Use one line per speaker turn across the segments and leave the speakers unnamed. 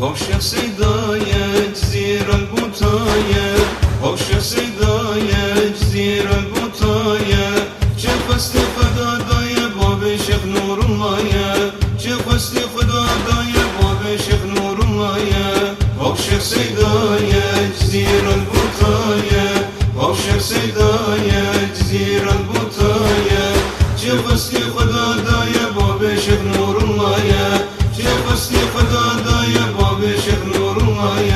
عاشق صدای زیر البوتای، عاشق صدای زیر البوتای، چه قصد خدا دای باب شیخ نورالله، چه قصد خدا دای باب شیخ نورالله. عاشق صدای زیر البوتای، عاشق صدای زیر البوتای، چه قصد خدا دای باب شیخ نورالله، چه قصد خدا دای باب شیخ نورالله.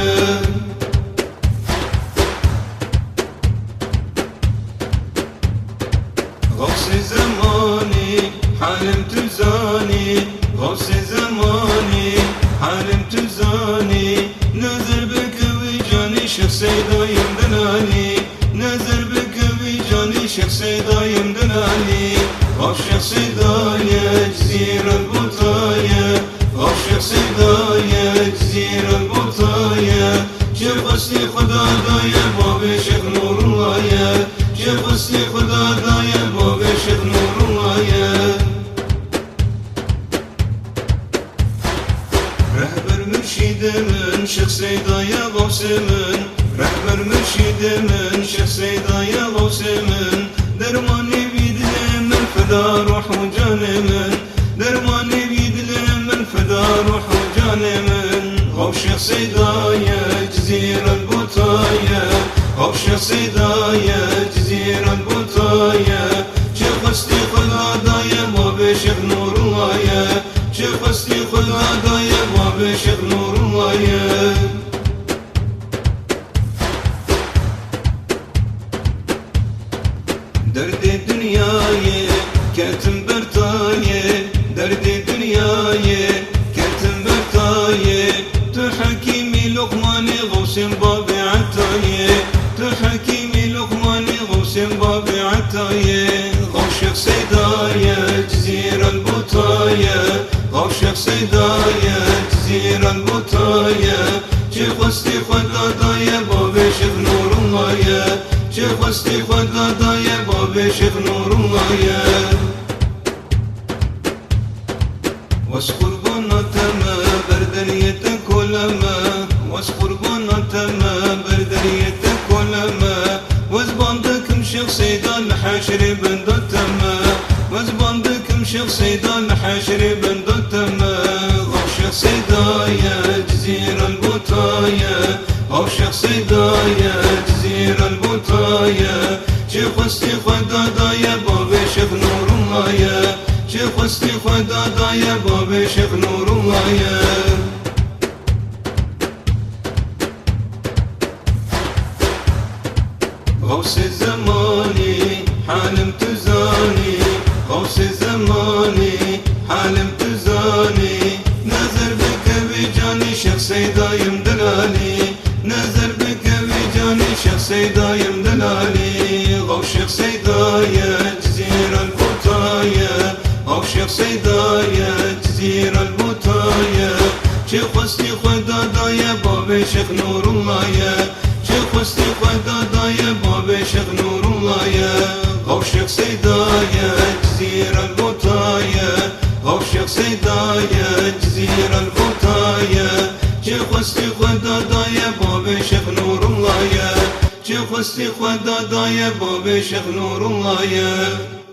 غوث زمانی حالم تزانی، غوث زمانی حالم تزانی، نظر بکوی جانی شیخ صدایم دنانی، نظر بکوی جانی شیخ صدایم دنانی. عاشق صدای زیر البوتای، عاشق صدای زیر البوتای، چه قصد خدا دای باب شیخ نورالله، چه قصد خدا دای باب شیخ نورالله. رهبر مرشید من شیخ صدای غوث من، رهبر مرشید من شیخ صدای غوث من، درمانی بیدل من فدا روح و جان من، درمانی بیدل من فدا روح و جان من. عاشق صدای زیر البوتای، عاشق صدای زیر البوتای، چه قصد خدا دای باب شیخ نورالله، چه قصد خدا دای باب شیخ نورالله. درد دنیای کتم برتای، درد دنیای کتم برتای، تو حکیمی لقمان غوث باب عطای، تو حکیمی لقمان غوث باب عطای. عاشق صدای زیر البوتای، عاشق صدای زیر البوتای، چه قصد خدا دای باب شیخ نورالله، چه قصد خدا دای باب شیخ نورالله. واس قرباناتما بردنیت کلما، واس قرباناتما بردنیت کلما، واز باندکم شیخ صدا الحشر بندتما، واز باندکم شیخ صدا الحشر بندتما. عاشق صدای زیر البوتای، عاشق صدای زیر البوتای، چه قصد خدا دای باب شیخ نورالله، چه قصد خدا دای باب شیخ نورالله. غوث زمانی حالم تزانی، غوث زمانی حالم تزانی، نظر بکوی جانی شیخ صدایم دلالی، نظر بکوی جانی شیخ صدایم دلالی. عاشق صدای زیر البوتای، عاشق صدای زیر البوتای، چه قصد خدا دای باب شیخ نورالله، چه قصد خدا دای باب شیخ نورالله. عاشق صدای زیر البوتای، عاشق صدای زیر البوتای، چه قصد خدا دای باب شیخ نورالله، چه قصد خدا دای باب شیخ نورالله.